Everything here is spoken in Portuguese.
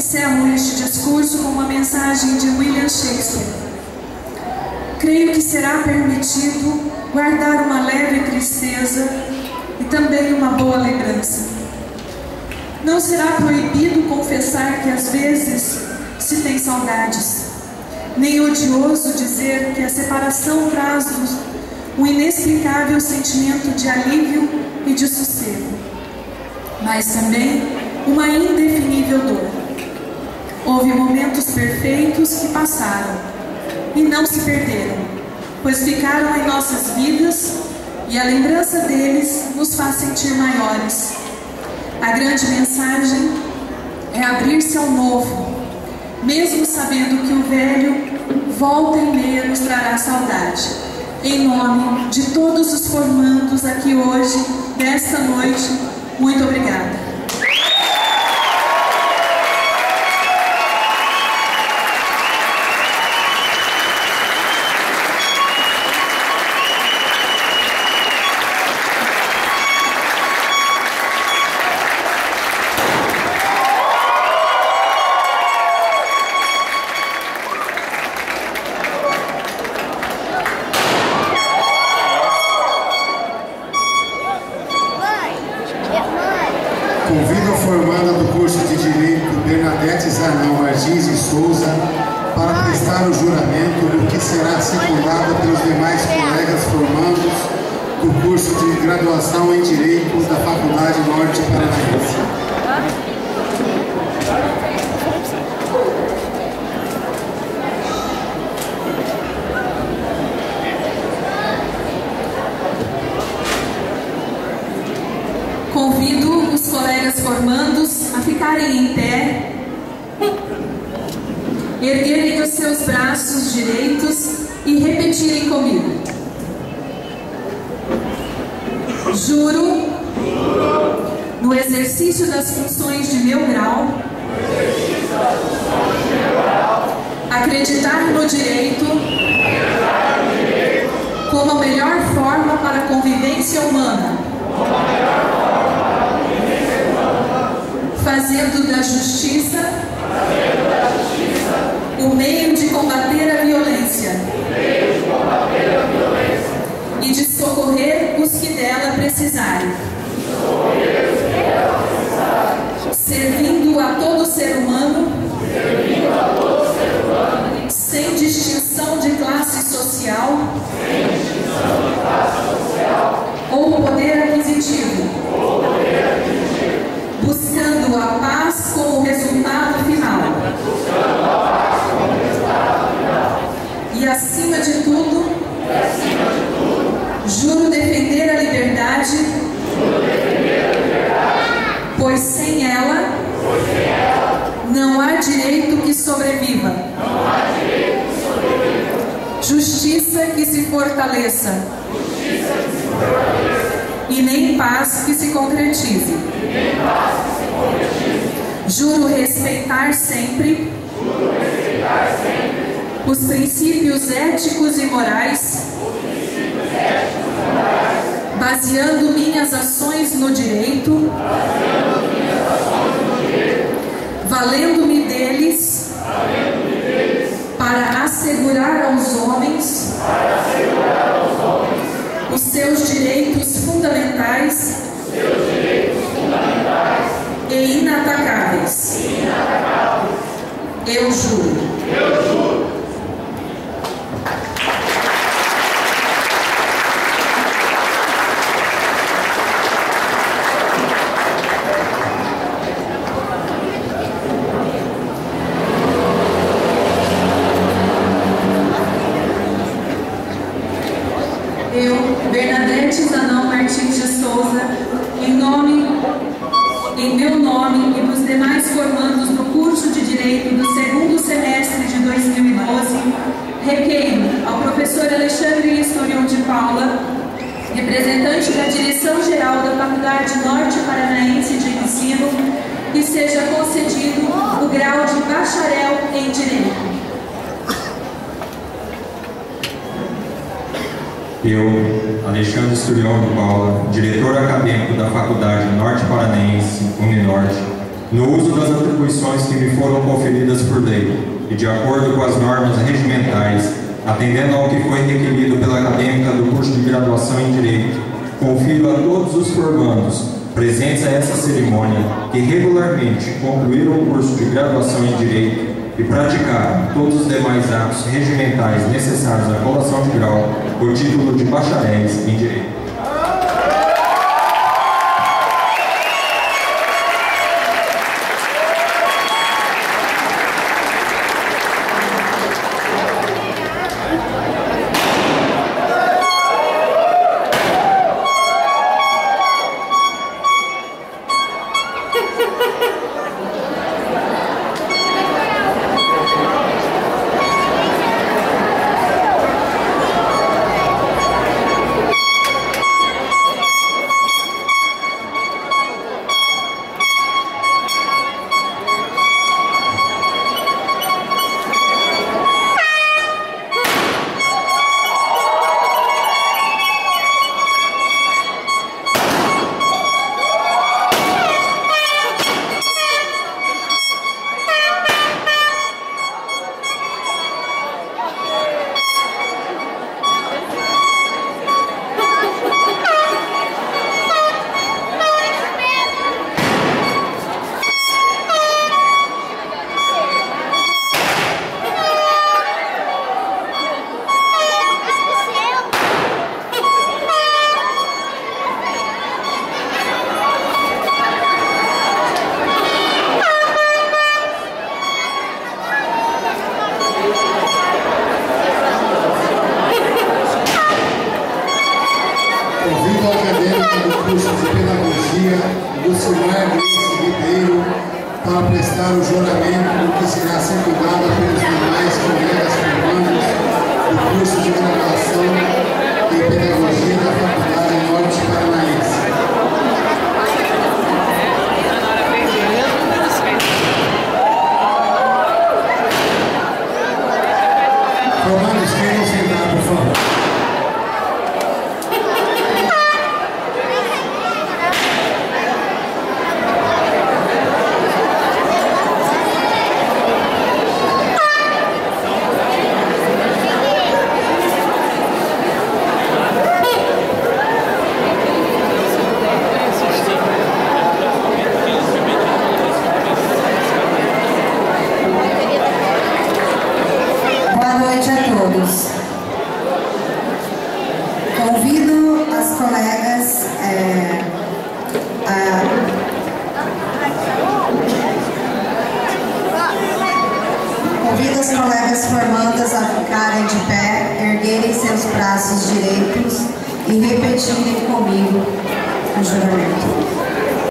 encerro este discurso com uma mensagem de William Shakespeare. Creio que será permitido guardar uma leve tristeza e também uma boa lembrança. Não será proibido confessar que às vezes se tem saudades, nem odioso dizer que a separação traz-nos um inexplicável sentimento de alívio e de sossego, mas também uma indefinível dor. Houve momentos perfeitos que passaram e não se perderam, pois ficaram em nossas vidas e a lembrança deles nos faz sentir maiores. A grande mensagem é abrir-se ao novo, mesmo sabendo que o velho volta e meia nos trará saudade. Em nome de todos os formandos aqui hoje, desta noite, muito obrigada. Convido a formanda do curso de Direito, Bernadette Zanão Martins de Souza, para prestar o juramento do que será secundada pelos demais colegas formandos do curso de graduação em Direito da Faculdade Norte Paranaense. Convido os colegas formandos a ficarem em pé, erguerem os seus braços direitos e repetirem comigo. Juro, no exercício das funções de meu grau, acreditar no direito como a melhor forma para a convivência humana, fazendo da justiça o meio de combater a violência e de socorrer os que dela precisarem, servindo a todo ser humano sem distinção de classe social ou poder aquisitivo, buscando a paz como resultado final. E acima de tudo, juro defender a liberdade, pois sem ela não há direito que sobreviva. Justiça que se fortaleça e nem paz que se concretize. Juro respeitar sempre os princípios éticos e morais, baseando minhas ações no direito, valendo-me deles para assegurar aos homens os seus direitos fundamentais e inatacáveis. Eu juro. Eu, Bernadette Zanão Martins de Souza, em meu nome e dos demais formandos do curso de Direito do segundo semestre de 2012, requeiro ao professor Alexandre Esturion de Paula, representante da Direção-Geral da Faculdade Norte Paranaense de Ensino, que seja concedido o grau de bacharel em Direito. Eu, Alexandre Esturion de Paula, diretor acadêmico da Faculdade Norte Paranaense, Uninorte, no uso das atribuições que me foram conferidas por lei e de acordo com as normas regimentais, atendendo ao que foi requerido pela acadêmica do curso de graduação em Direito, confiro a todos os formandos presentes a essa cerimônia que regularmente concluíram o curso de graduação em Direito e praticaram todos os demais atos regimentais necessários à colação de grau o título de bacharéis em Direito. Convido a acadêmica do curso de Pedagogia, Lucimar Grace Ribeiro, para prestar o juramento do que será secundada pelos demais colegas formandos do curso de graduação em Pedagogia da Faculdade Norte Paranaense. Formandos, queiram sentar, por favor. Convido as colegas formandas a ficarem de pé, erguerem seus braços direitos e repetirem comigo o juramento.